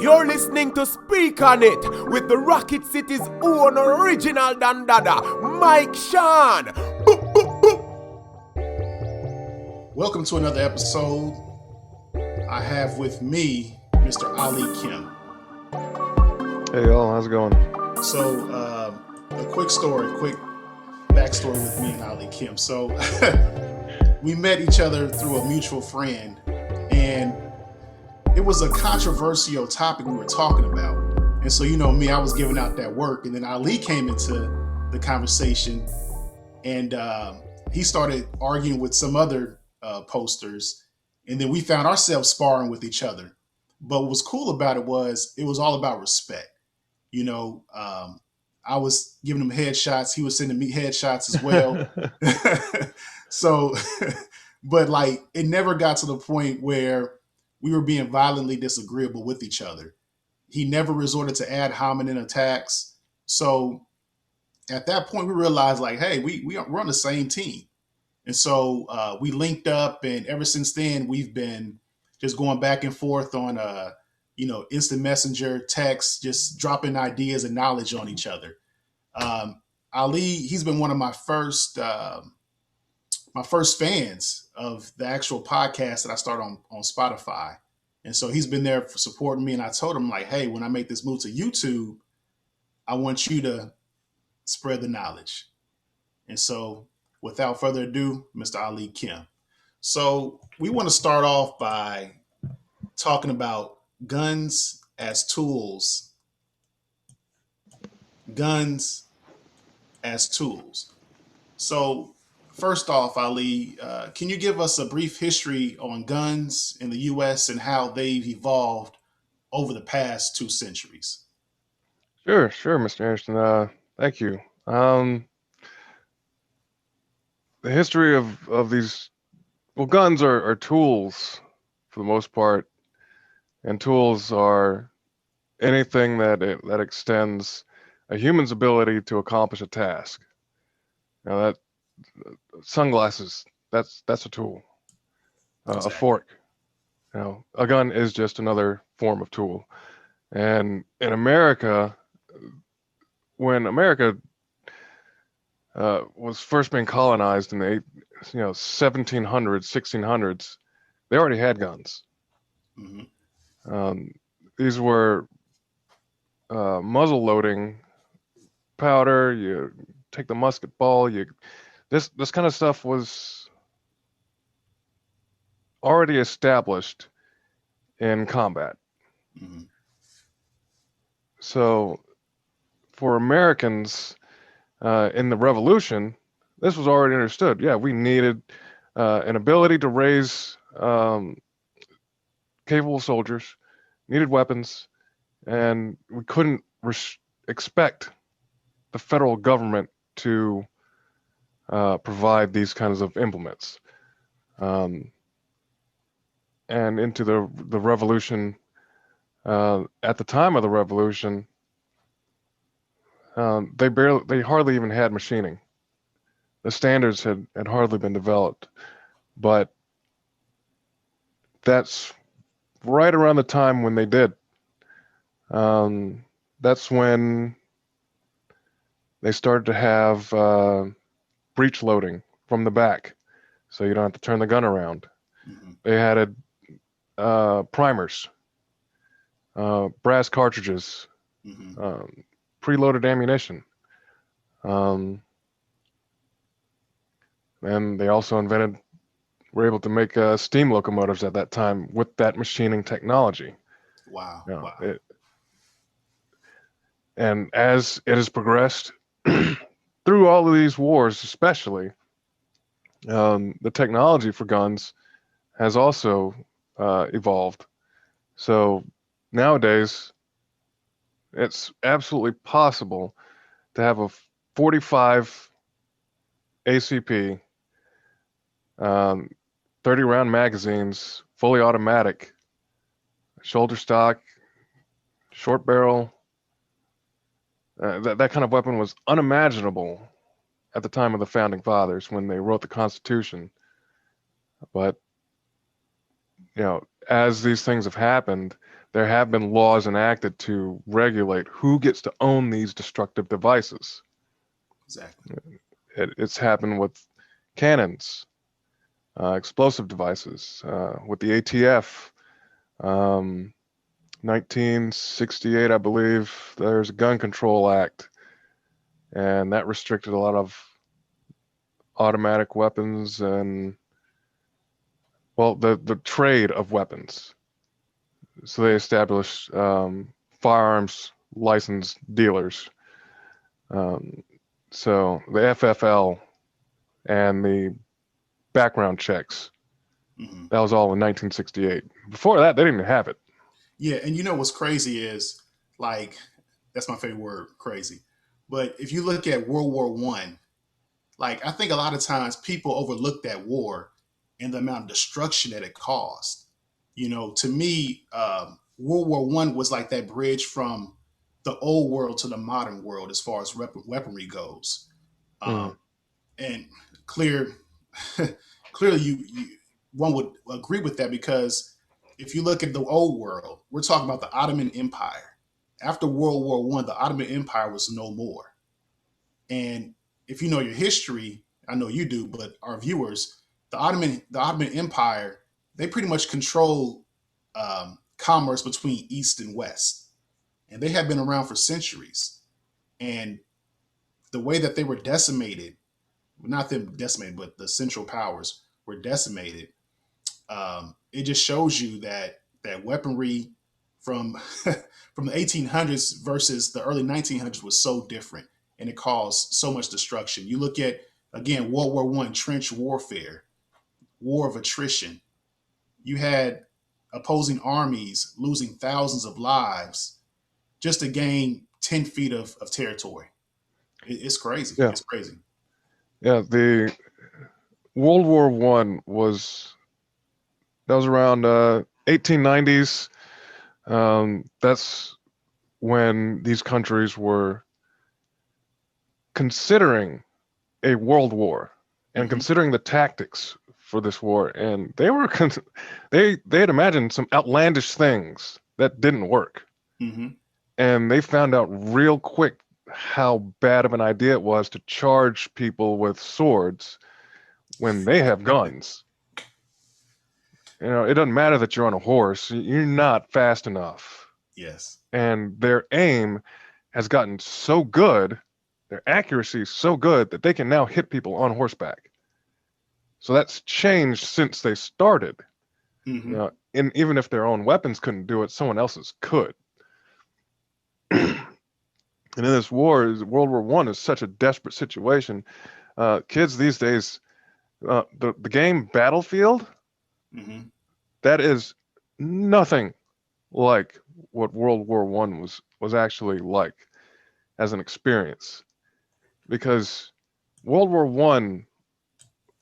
You're listening to Speak On It with the Rocket City's own original Dandada, Mike Sean. Boop, boop, boop. Welcome to another episode. I have with me Mr. Ali Kim. Hey y'all, how's it going? So, a quick backstory with me and Ali Kim. So, we met each other through a mutual friend, and it was a controversial topic we were talking about. And so, you know me, I was giving out that work, and then Ali came into the conversation, and he started arguing with some other posters, and then we found ourselves sparring with each other. But what was cool about it was all about respect. You know, I was giving him headshots. He was sending me headshots as well. So, but like, it never got to the point where we were being violently disagreeable with each other. He never resorted to ad hominem attacks. So at that point, we realized like, hey, we're on the same team. And so we linked up, and ever since then, we've been just going back and forth on, instant messenger, text, just dropping ideas and knowledge on each other. Ali, he's been one of my first fans of the actual podcast that I started on Spotify. And so he's been there for supporting me. And I told him like, hey, when I make this move to YouTube, I want you to spread the knowledge. And so without further ado, Mr. Ali Kim. So we want to start off by talking about guns as tools. Guns as tools. So first off, Ali, can you give us a brief history on guns in the U.S. and how they've evolved over the past 2 centuries? Sure, Mr. Anderson. Thank you. The history of these, guns are tools for the most part, and tools are anything that extends a human's ability to accomplish a task. Now that sunglasses, that's a tool. Exactly. A fork. A gun is just another form of tool. And in America, when America was first being colonized in the 1700s, 1600s, they already had guns. Mm-hmm. These were muzzle loading powder. You take the musket ball. This kind of stuff was already established in combat. Mm-hmm. So for Americans in the Revolution, this was already understood. Yeah, we needed an ability to raise capable soldiers, needed weapons, and we couldn't expect the federal government to provide these kinds of implements. And into the Revolution, at the time of the Revolution, they hardly even had machining. The standards had hardly been developed, but that's right around the time when they did. That's when they started to have breech loading from the back, so you don't have to turn the gun around. Mm-hmm. They had primers, brass cartridges, Mm-hmm. preloaded ammunition. And they also were able to make steam locomotives at that time with that machining technology. Wow. Wow. Wow. And as it has progressed through all of these wars, especially, the technology for guns has also evolved. So nowadays, it's absolutely possible to have a 45 ACP, 30-round magazines, fully automatic, shoulder stock, short barrel. That kind of weapon was unimaginable at the time of the founding fathers when they wrote the Constitution. But, as these things have happened, there have been laws enacted to regulate who gets to own these destructive devices. Exactly. It's happened with cannons, explosive devices, with the ATF. 1968, I believe, there's a Gun Control Act, and that restricted a lot of automatic weapons and, well, the trade of weapons. So they established firearms license dealers. Um, so the FFL and the background checks, Hmm. that was all in 1968. Before that, they didn't even have it. Yeah, and you know what's crazy is like that's my favorite word, crazy. But if you look at World War One, like I think a lot of times people overlook that war and the amount of destruction that it caused. You know, to me, World War One was like that bridge from the old world to the modern world as far as weaponry goes. Mm, Um, and clear, clearly, you one would agree with that because if you look at the old world, we're talking about the Ottoman Empire. After World War One, the Ottoman Empire was no more. And if you know your history, I know you do, but our viewers, the Ottoman Empire, they pretty much control commerce between East and West, and they have been around for centuries. And the way that they were decimated, not them decimated, but the Central Powers were decimated. It just shows you that weaponry from from the 1800s versus the early 1900s was so different, and it caused so much destruction. You look at again World War One, trench warfare, war of attrition. You had opposing armies losing thousands of lives just to gain 10 feet of territory. It's crazy. yeah, It's crazy. yeah. The World War One was that was around 1890s. That's when these countries were considering a world war and Hmm. considering the tactics for this war, and they were they had imagined some outlandish things that didn't work, Hmm. and they found out real quick how bad of an idea it was to charge people with swords when they have guns. You know, it doesn't matter that you're on a horse, you're not fast enough. Yes. And their aim has gotten so good, their accuracy is so good that they can now hit people on horseback. So that's changed since they started. You Hmm. know, and even if their own weapons couldn't do it, someone else's could. And in this war, World War One is such a desperate situation. Kids these days, the game Battlefield, Hmm. that is nothing like what World War One was actually like as an experience, because World War One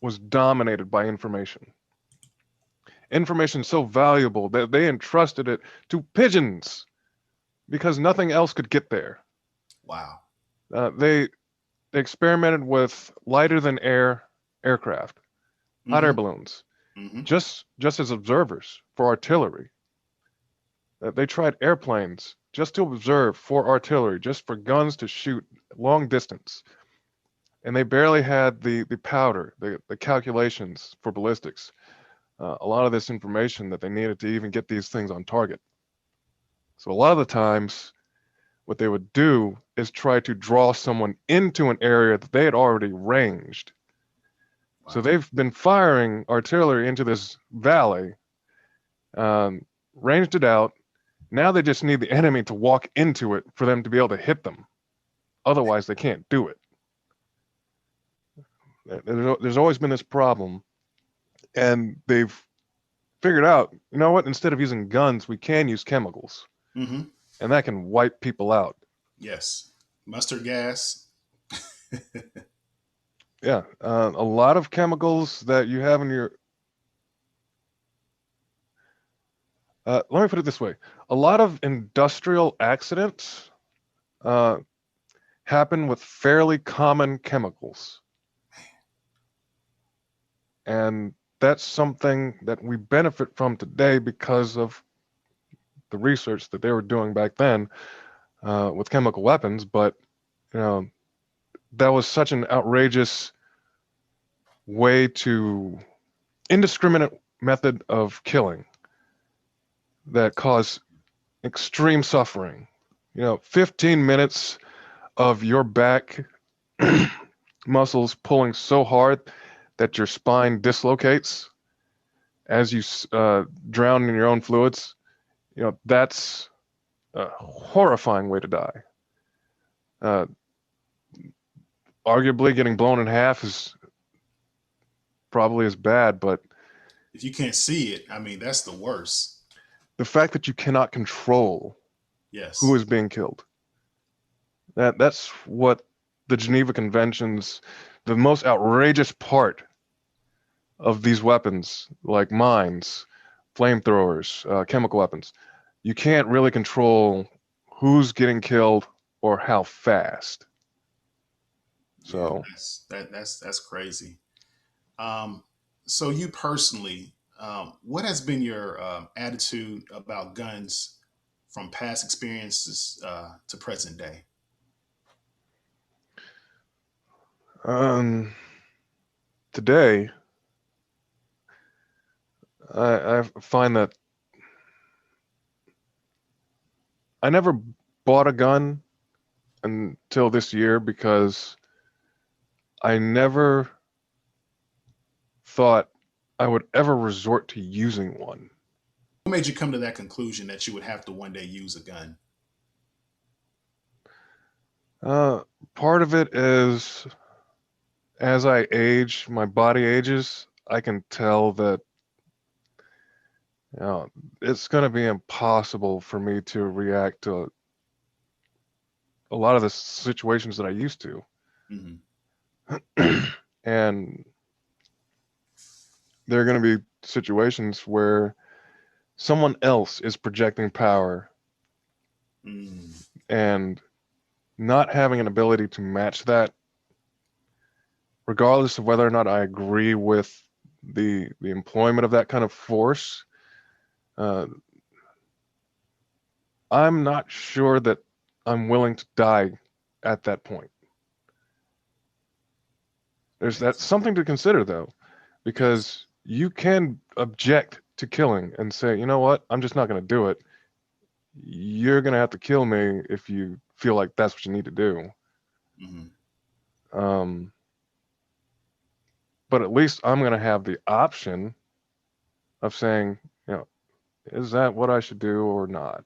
was dominated by information. Information so valuable that they entrusted it to pigeons because nothing else could get there. Wow. They experimented with lighter than air aircraft, hot air Hmm. balloons, Hmm. just as observers for artillery. They tried airplanes just to observe for artillery, just for guns to shoot long distance. And they barely had the powder, the calculations for ballistics, a lot of this information that they needed to even get these things on target. So a lot of the times, what they would do is try to draw someone into an area that they had already ranged. So Wow. they've been firing artillery into this valley, um, ranged it out. Now they just need the enemy to walk into it for them to be able to hit them. Otherwise, they can't do it. There's always been this problem, and they've figured out, you know what? Instead of using guns, we can use chemicals, Hmm. and that can wipe people out. Yes. Mustard gas. Yeah, a lot of chemicals that you have in your. Let me put it this way: a lot of industrial accidents uh, happen with fairly common chemicals, and that's something that we benefit from today because of the research that they were doing back then with chemical weapons, but you know, that was such an outrageous way to indiscriminate method of killing that caused extreme suffering. 15 minutes of your back muscles pulling so hard that your spine dislocates as you drown in your own fluids. That's a horrifying way to die. Uh, Arguably, getting blown in half is probably as bad, but If you can't see it, I mean, that's the worst. the fact that you cannot control who Yes. is being killed, that's what the Geneva Conventions, the most outrageous part of these weapons, like mines, flamethrowers, chemical weapons. You can't really control who's getting killed or how fast. Yeah, So, that's crazy. Um, so you personally, what has been your attitude about guns from past experiences to present day? um, today, I find that I never bought a gun until this year because I never thought I would ever resort to using one. What made you come to that conclusion that you would have to one day use a gun? Uh, Part of it is as I age, my body ages, I can tell that you know, it's going to be impossible for me to react to a lot of the situations that I used to. Hmm. And there are going to be situations where someone else is projecting power Mm. and not having an ability to match that, regardless of whether or not I agree with the employment of that kind of force. uh, I'm not sure that I'm willing to die at that point. That's Yes. something to consider though, Yes. because you can object to killing and say, you know what, I'm just not going to do it. You're going to have to kill me if you feel like that's what you need to do. Hmm. Um, but at least I'm going to have the option of saying, you know, is that what I should do or not?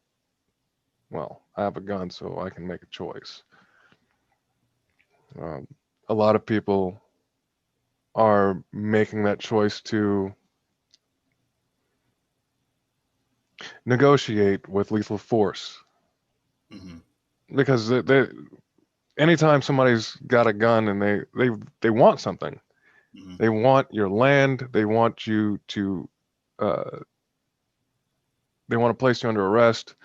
Well, I have a gun, so I can make a choice. Um, a lot of people are making that choice to negotiate with lethal force Hmm. because anytime somebody's got a gun and they want something, Hmm. they want your land, they want you to uh, they want to place you under arrest,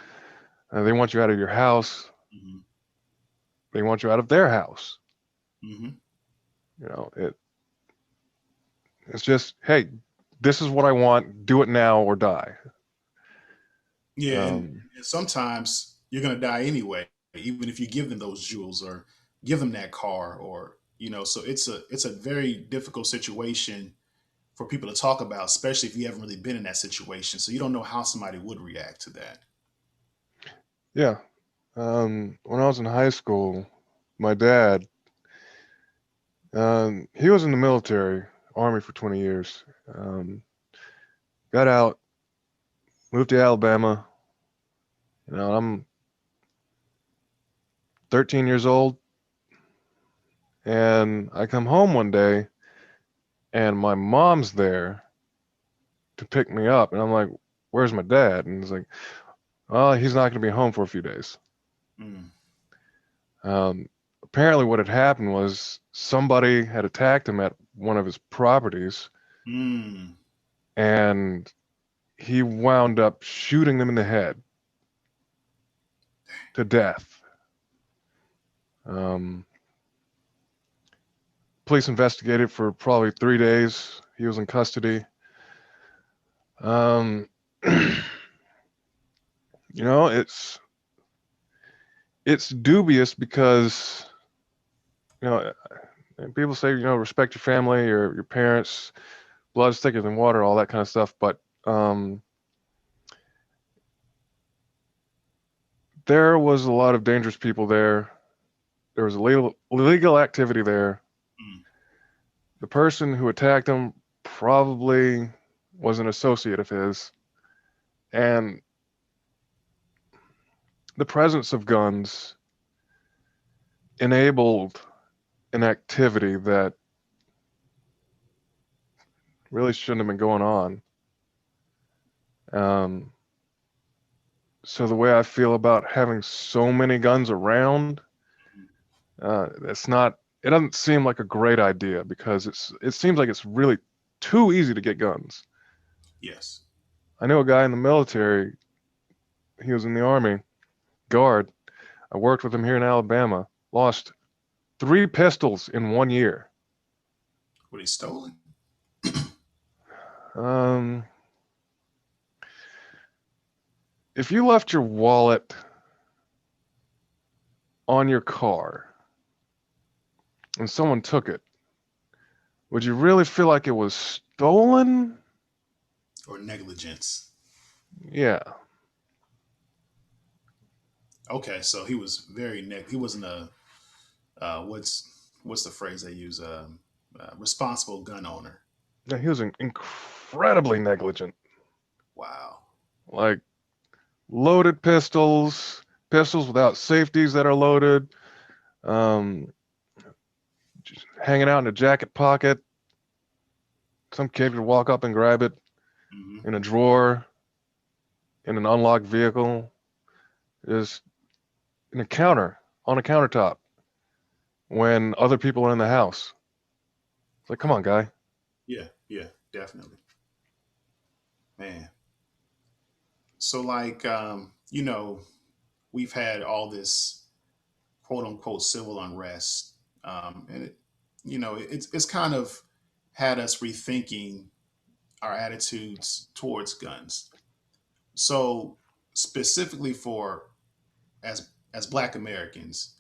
they want you out of your house, Hmm. they want you out of their house. Hmm. It's just, hey, this is what I want, do it now or die. Yeah, um, and sometimes you're gonna die anyway, even if you give them those jewels or give them that car, or So it's a very difficult situation for people to talk about, especially if you haven't really been in that situation. So you don't know how somebody would react to that. yeah. When I was in high school, my dad, he was in the military, army for 20 years. Got out, moved to Alabama. I'm 13 years old, and I come home one day, and my mom's there to pick me up, and I'm like, "Where's my dad?" And he's like, "Oh, he's not going to be home for a few days." Mm. Apparently, what had happened was somebody had attacked him at one of his properties, Mm. and he wound up shooting them in the head to death. Um, Police investigated for probably 3 days. He was in custody. Um, You know, it's dubious because, you know, and people say, you know, respect your family, your parents, blood's thicker than water, all that kind of stuff. But there was a lot of dangerous people there. There was illegal activity there. Mm. The person who attacked him probably was an associate of his. And the presence of guns enabled an activity that really shouldn't have been going on. Um, so the way I feel about having so many guns around, it's not. It doesn't seem like a great idea because it seems like it's really too easy to get guns. Yes. I know a guy in the military. He was in the army, guard. I worked with him here in Alabama. Lost 3 pistols in 1 year. Were they stolen? Um, if you left your wallet on your car and someone took it, would you really feel like it was stolen? Or negligence? Yeah. Okay, so he was very he wasn't a what's the phrase they use? Responsible gun owner. Yeah, he was incredibly negligent. Wow. Like loaded pistols, pistols without safeties that are loaded, um, just hanging out in a jacket pocket. Some kid could walk up and grab it Hmm. in a drawer, in an unlocked vehicle, just in a counter, on a countertop, when other people are in the house. It's like, come on, guy. Yeah, yeah, definitely, man. So like, we've had all this quote unquote civil unrest, and it's kind of had us rethinking our attitudes towards guns. So specifically for as Black Americans,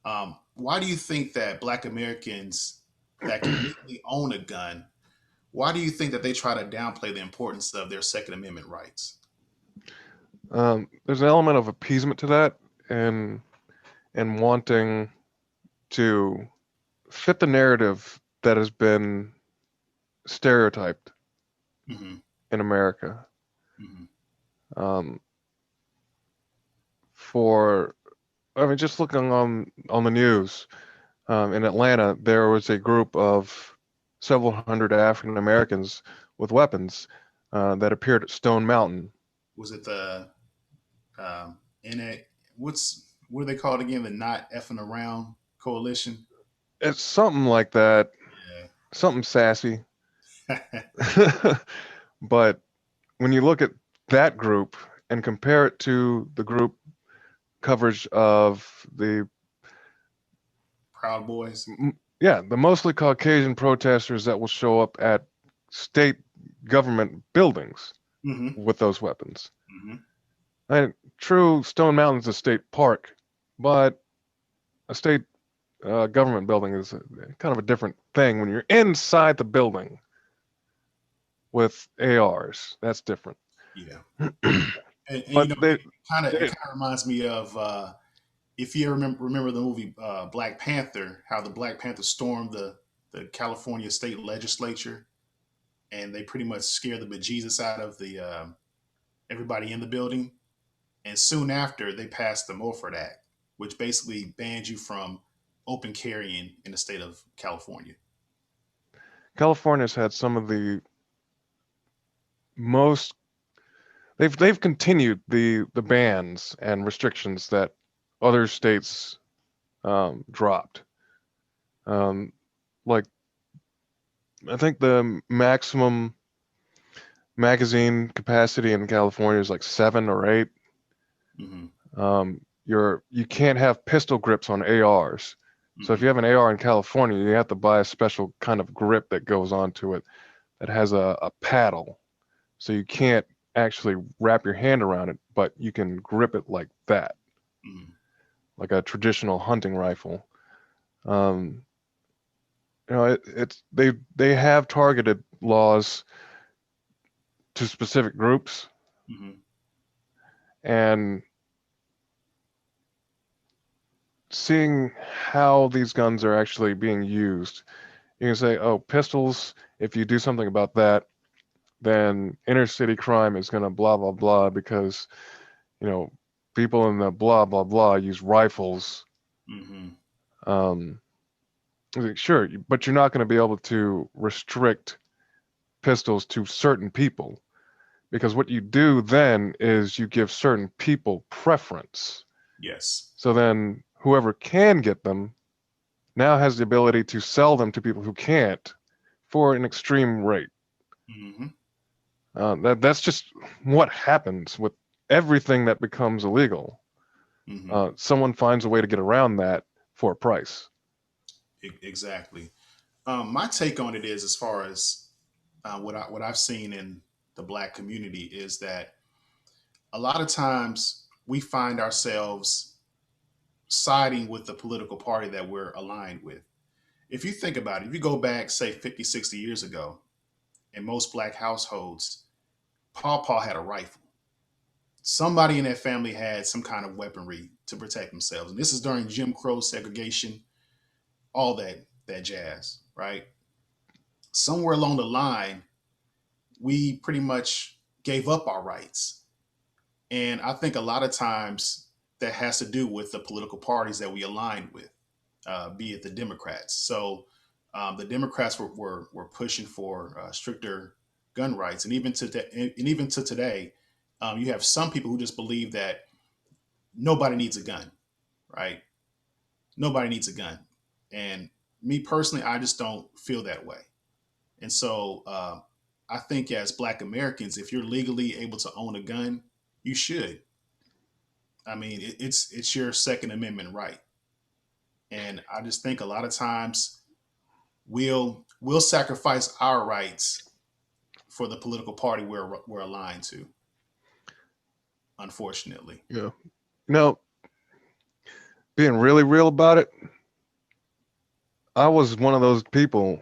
why do you think that Black Americans that can legally own a gun, why do you think that they try to downplay the importance of their Second Amendment rights? There's an element of appeasement to that, and wanting to fit the narrative that has been stereotyped Hmm. in America. Hmm. Um, for I mean, just looking on the news, in Atlanta, there was a group of several hundred African Americans with weapons that appeared at Stone Mountain. Was it the in it? What are they called again? The Not Effing Around Coalition. It's something like that, Yeah. something sassy. But when you look at that group and compare it to the group coverage of Proud Boys. yeah, the mostly Caucasian protesters that will show up at state government buildings Hmm. with those weapons. Hmm. And true, Stone Mountain's a state park, but a state government building is kind of a different thing when you're inside the building with ARs. That's different. Yeah. And But it they kind of reminds me of if you remember the movie Black Panther, how the Black Panther stormed the California state legislature, and they pretty much scared the bejesus out of the everybody in the building. And soon after, they passed the Morford Act, which basically banned you from open carrying in the state of California. California's had some of the most they've continued the bans and restrictions that other states dropped. Um, like I think the maximum magazine capacity in California is like 7 or 8. Hmm. You can't have pistol grips on ARs. So if Hmm. you have an AR in California, you have to buy a special kind of grip that goes onto it that has a paddle. So you can't actually wrap your hand around it, but you can grip it like that, Mm-hmm. like a traditional hunting rifle. Um, it's they have targeted laws to specific groups, Mm-hmm. and seeing how these guns are actually being used, you can say, oh, pistols, if you do something about that, then inner city crime is going to blah, blah, blah, because, you know, people in the blah, blah, blah use rifles. Mm-hmm. Um, sure, but you're not going to be able to restrict pistols to certain people, because what you do then is you give certain people preference. Yes. So then whoever can get them now has the ability to sell them to people who can't for an extreme rate. Mm-hmm. That's just what happens with everything that becomes illegal. Mm-hmm. Someone finds a way to get around that for a price. Exactly. My take on it is, as far as what I've seen in the black community, is that a lot of times we find ourselves siding with the political party that we're aligned with. If you think about it, if you go back, say 50, 60 years ago, in most black households, Paw had a rifle. Somebody in that family had some kind of weaponry to protect themselves. And this is during Jim Crow segregation, all that jazz, right? Somewhere along the line, we pretty much gave up our rights. And I think a lot of times that has to do with the political parties that we aligned with, be it the Democrats. So the Democrats were pushing for stricter gun rights, and even to today, you have some people who just believe that nobody needs a gun, right? Nobody needs a gun, and me personally, I just don't feel that way. And so I think as Black Americans, if you're legally able to own a gun, you should. I mean, it's your Second Amendment right, and I just think a lot of times we'll sacrifice our rights for the political party we're aligned to. Unfortunately. Yeah. You know, being really real about it, I was one of those people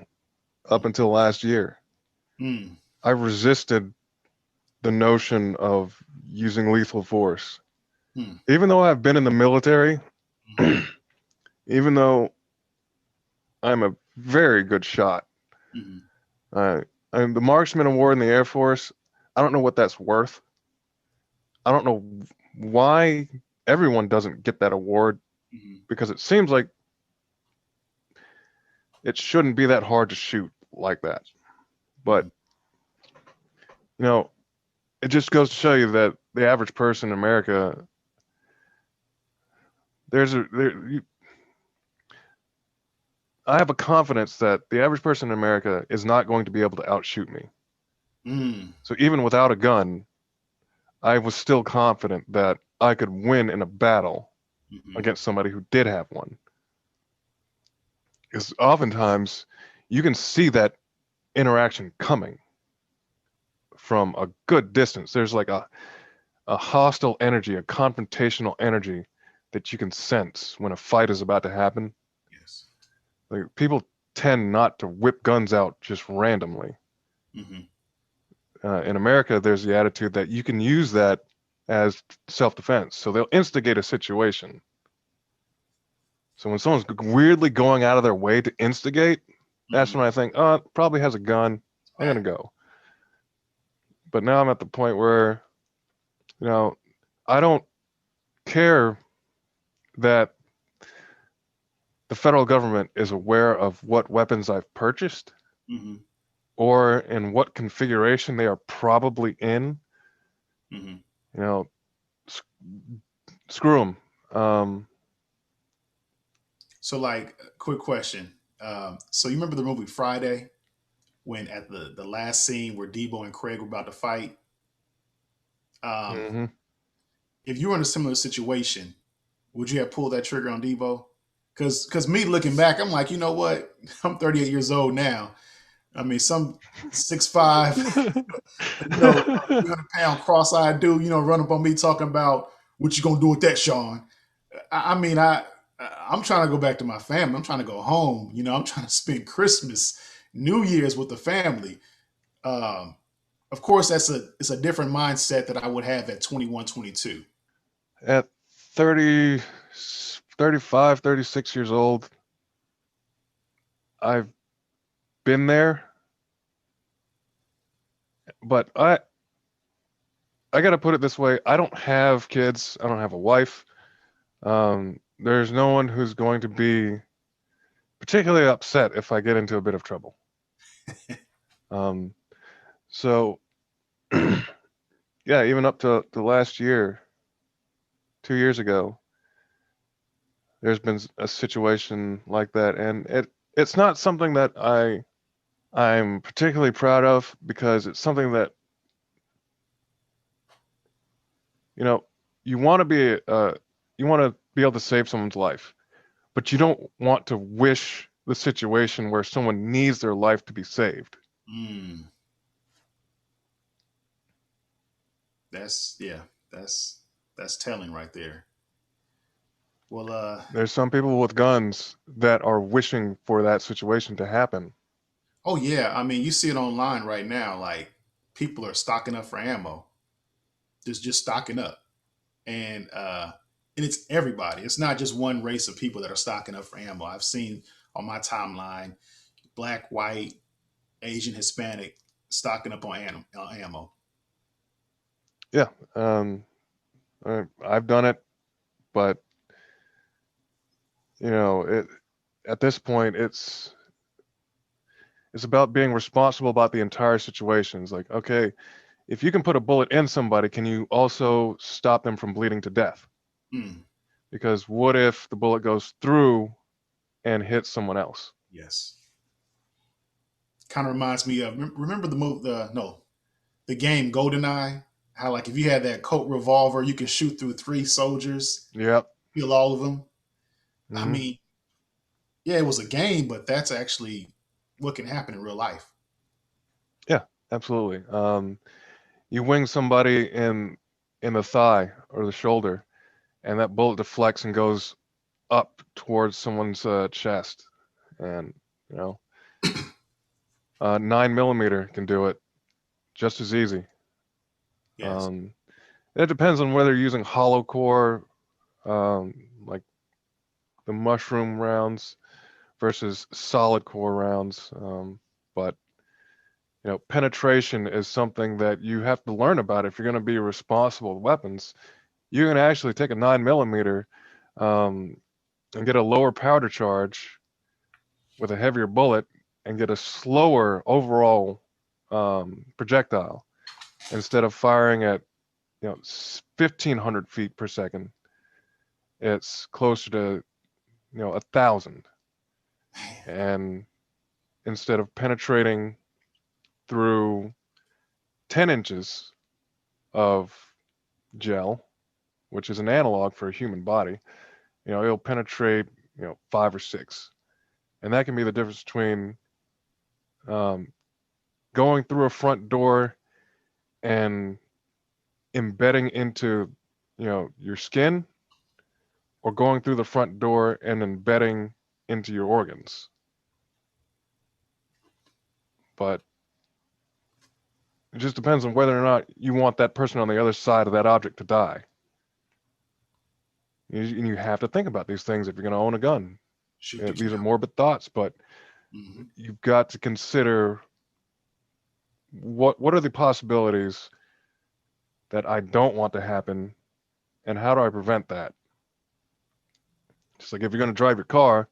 up until last year. Mm, I resisted the notion of using lethal force. mm, Even though I've been in the military, mm, even though I'm a very good shot, mm, uh, I'm the Marksman Award in the Air Force. I don't know what that's worth. I don't know why everyone doesn't get that award, mm, because it seems like it shouldn't be that hard to shoot like that. But, mm. you know, it just goes to show you that the average person in America, there's a there, you, I have a confidence that the average person in America is not going to be able to outshoot me. Mm, So even without a gun, I was still confident that I could win in a battle mm, against somebody who did have one. Because oftentimes you can see that interaction coming from a good distance. There's like a hostile energy, a confrontational energy that you can sense when a fight is about to happen. yes. Like, people tend not to whip guns out just randomly. Mm, In America, there's the attitude that you can use that as self-defense. So they'll instigate a situation. So when someone's weirdly going out of their way to instigate, that's mm. when I think, oh, probably has a gun. I'm Right. gonna go. But now I'm at the point where, you know, I don't care that the federal government is aware of what weapons I've purchased Mm, or in what configuration they are probably in. mm. You know, s- screw them. So, like, quick question. So, you remember the movie Friday, when at the last scene where Debo and Craig were about to fight? Um, Mhm. if you were in a similar situation, would you have pulled that trigger on Debo? Because me looking back, I'm like, you know what? I'm 38 years old now. I mean, some 6'5", 300-pound cross-eyed dude, run up on me talking about what you gonna do with that, Sean. I mean, I'm trying to go back to my family. I'm trying to go home. I'm trying to spend Christmas, New Year's with the family. Um, of course, it's a different mindset that I would have at 21, 22. At 30, 35, 36 years old, I've been there, but I got to put it this way. I don't have kids. I don't have a wife. There's no one who's going to be particularly upset if I get into a bit of trouble. Um, so yeah, even up to the last year, 2 years ago, there's been a situation like that, and it's not something that I'm particularly proud of because it's something that you know you want to be you want to be able to save someone's life, but you don't want to wish the situation where someone needs their life to be saved. Mm, yeah, that's that's telling right there. Well, There's some people with guns that are wishing for that situation to happen. oh yeah, I mean, you see it online right now. Like people are stocking up for ammo, just stocking up, and uh, and it's everybody. It's not just one race of people that are stocking up for ammo. I've seen on my timeline black, white, Asian, Hispanic stocking up on ammo. Yeah, I've done it, but it at this point it's about being responsible about the entire situation. It's like, okay, if you can put a bullet in somebody, can you also stop them from bleeding to death? Mm, Because what if the bullet goes through and hits someone else? yes, kind of reminds me of remember the move the no the game GoldenEye. How like if you had that Colt revolver, you could shoot through three soldiers, Yep. kill all of them. I Hmm. mean, yeah, it was a game, but that's actually what can happen in real life. Yeah, absolutely. You wing somebody in the thigh or the shoulder, and that bullet deflects and goes up towards someone's chest, and you know, 9 millimeter can do it just as easy. Yes. Um, it depends on whether you're using hollow core, like the mushroom rounds, versus solid core rounds. But penetration is something that you have to learn about if you're going to be responsible with weapons. You can actually take a 9 millimeter um, and get a lower powder charge with a heavier bullet and get a slower overall projectile instead of firing at 1,500 feet per second. It's closer to 1,000, and instead of penetrating through 10 inches of gel, which is an analog for a human body, it'll penetrate 5 or 6, and that can be the difference between um, going through a front door and embedding into your skin, or going through the front door and embedding into your organs. But it just depends on whether or not you want that person on the other side of that object to die. You have to think about these things if you're going to own a gun. Shoot to These are kill. morbid thoughts, but Hmm. you've got to consider what are the possibilities that I don't want to happen, and how do I prevent that? Just like if you're going to drive your car,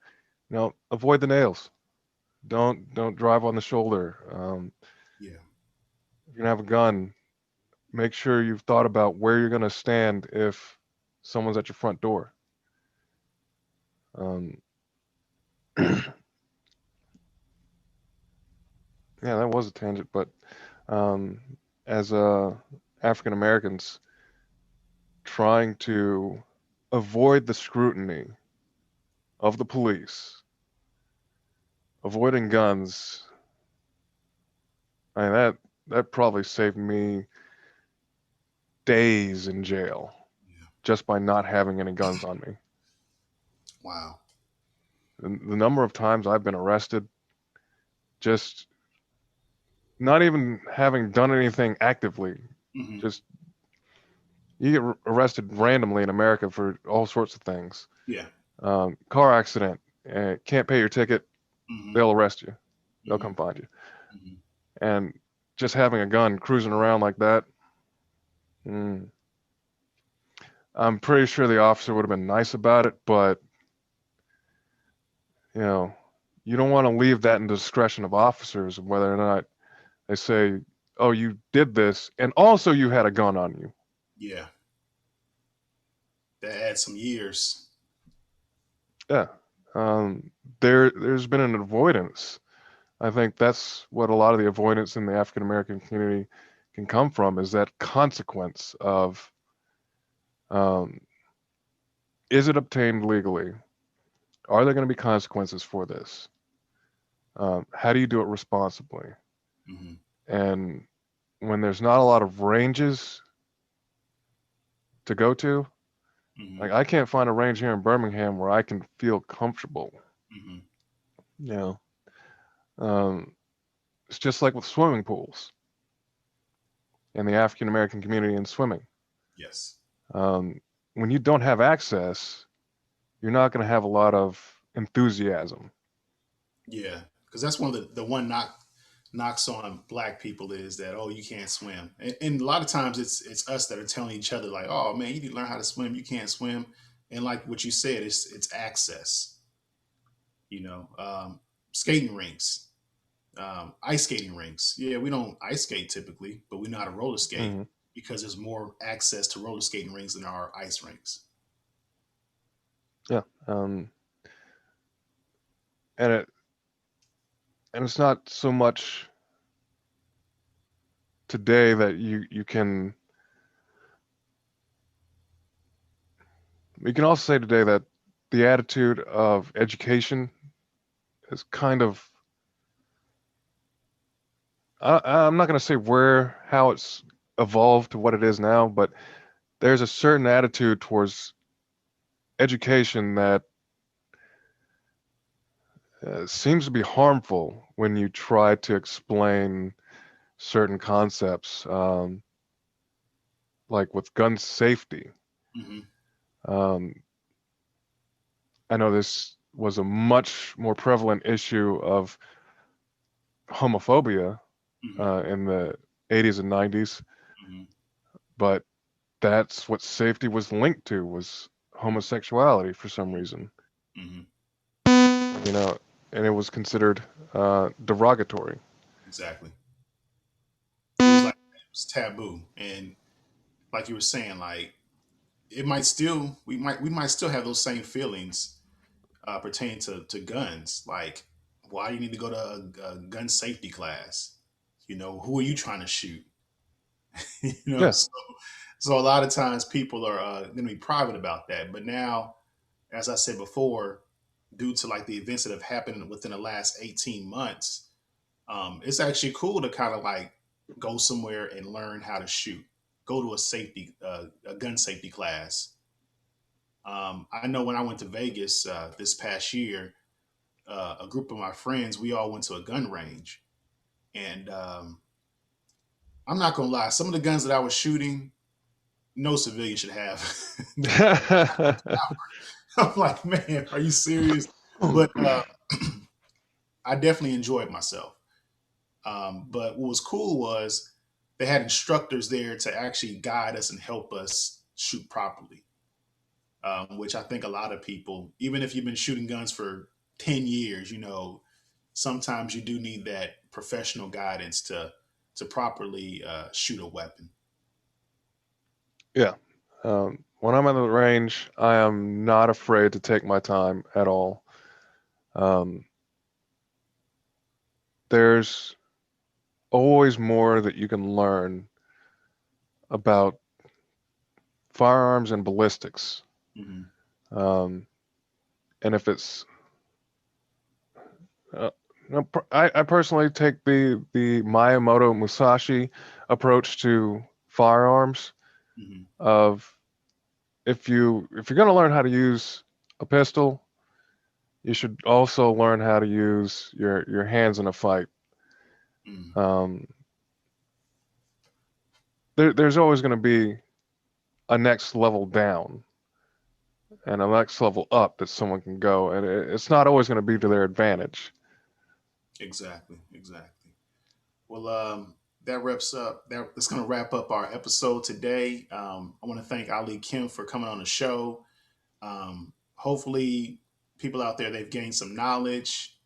avoid the nails. Don't drive on the shoulder. Yeah. If you're gonna have a gun, make sure you've thought about where you're gonna stand if someone's at your front door. Um, yeah, that was a tangent, but um, as African Americans, trying to avoid the scrutiny of the police, avoiding guns I mean, that probably saved me days in jail Yeah. just by not having any guns on me. Wow. The number of times I've been arrested, just not even having done anything actively, Hmm. just you get arrested randomly in America for all sorts of things. Yeah. Car accident, can't pay your ticket, Hmm. they'll arrest you. They'll Hmm. come find you. Hmm. And just having a gun cruising around like that, mm, I'm pretty sure the officer would have been nice about it, but you know, you don't want to leave that in discretion of officers of whether or not they say, "Oh, you did this, and also you had a gun on you." Yeah. That adds some years. Yeah, there's been an avoidance. I think that's what a lot of the avoidance in the African American community can come from is that consequence of um, is it obtained legally? Are there going to be consequences for this? How do you do it responsibly? Hmm. And when there's not a lot of ranges to go to, Hmm. like I can't find a range here in Birmingham where I can feel comfortable. Hmm. You know, um, it's just like with swimming pools in the African American community in swimming. Yes. Um, when you don't have access, you're not going to have a lot of enthusiasm. Yeah. Because that's one of the one knocks on black people is that, oh, you can't swim, and a lot of times it's us that are telling each other like, oh man, you need to learn how to swim, you can't swim. And like what you said, it's access. You know, skating rinks, ice skating rinks. Yeah, we don't ice skate typically, but we know how to roller skate Hmm. because there's more access to roller skating rinks than there are ice rinks. Yeah, and it's not so much today that you can also say today that the attitude of education is kind of I'm not going to say how it's evolved to what it is now, but there's a certain attitude towards education that seems to be harmful when you try to explain certain concepts, like with gun safety. Hmm. Um, I know this was a much more prevalent issue of homophobia Hmm. in the 80s and 90s, Hmm. but that's what safety was linked to was homosexuality for some reason, Hmm. you know, and it was considered derogatory. Exactly. It was like it was taboo, and like you were saying, like it might still we might still have those same feelings pertaining to guns. Like, why do you need to go to a gun safety class? You know, who are you trying to shoot? you know, Yeah, so a lot of times people are going to be private about that. But now, as I said before, due to like the events that have happened within the last 18 months, it's actually cool to kind of like go somewhere and learn how to shoot. Go to a gun safety class. I know when I went to Vegas this past year, a group of my friends, we all went to a gun range, and I'm not gonna lie, some of the guns that I was shooting, no civilian should have. I'm like, man, are you serious? But I definitely enjoyed myself. But what was cool was they had instructors there to actually guide us and help us shoot properly, which I think a lot of people, even if you've been shooting guns for 10 years, you know, sometimes you do need that professional guidance to properly shoot a weapon. yeah. When I'm at the range, I am not afraid to take my time at all. Um, there's always more that you can learn about firearms and ballistics. Hmm. Um, and if it's, uh, I personally take the Miyamoto Musashi approach to firearms Hmm. of if you're going to learn how to use a pistol, you should also learn how to use your hands in a fight. Mm. Um, there's always going to be a next level down and a next level up that someone can go, and it's not always going to be to their advantage. Exactly, exactly. Well, that wraps up. That's going to wrap up our episode today. I want to thank Ali Kim for coming on the show. Hopefully, people out there they've gained some knowledge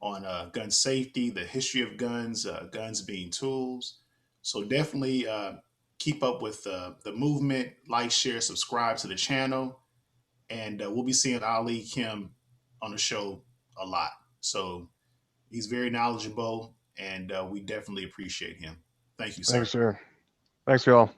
on gun safety, the history of guns, guns being tools. So definitely keep up with the movement. Like, share, subscribe to the channel, and we'll be seeing Ali Kim on the show a lot. So he's very knowledgeable, and we definitely appreciate him. Thank you, Thanks, sir. sir. Thanks, y'all.